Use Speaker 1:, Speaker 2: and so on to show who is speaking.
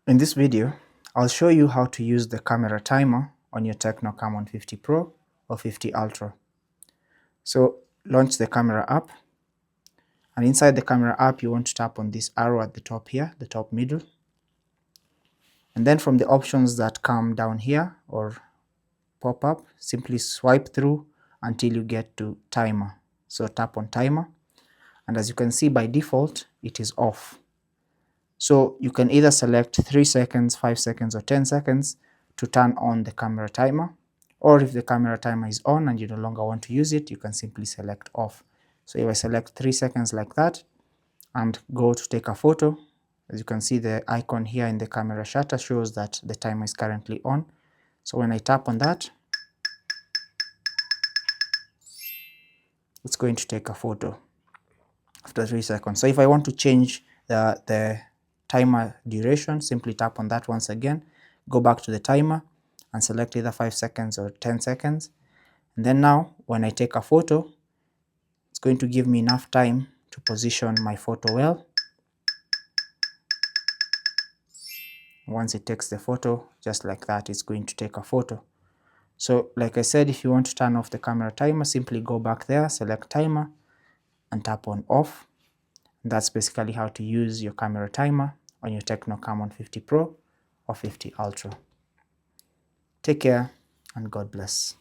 Speaker 1: In this video, I'll show you how to use the camera timer on your Tecno Camon 50 Pro or 50 Ultra. So launch the camera app, and inside the camera app you want to tap on this arrow at the top here, the top middle. And then from the options that come down here or pop up, simply swipe through until you get to timer. So tap on timer, and as you can see by default it is off. So you can either select 3 seconds, 5 seconds or 10 seconds to turn on the camera timer, or if the camera timer is on and you no longer want to use it, you can simply select off. So if I select 3 seconds like that and go to take a photo, as you can see the icon here in the camera shutter shows that the timer is currently on. So when I tap on that, it's going to take a photo after 3 seconds. So if I want to change the timer duration, simply tap on that once again, go back to the timer and select either 5 seconds or 10 seconds. And then now when I take a photo, it's going to give me enough time to position my photo well. Once it takes the photo, just like that, it's going to take a photo. So like I said, if you want to turn off the camera timer, simply go back there, select timer and tap on off. That's basically how to use your camera timer on your Tecno Camon 50 Pro or 50 Ultra. Take care and God bless.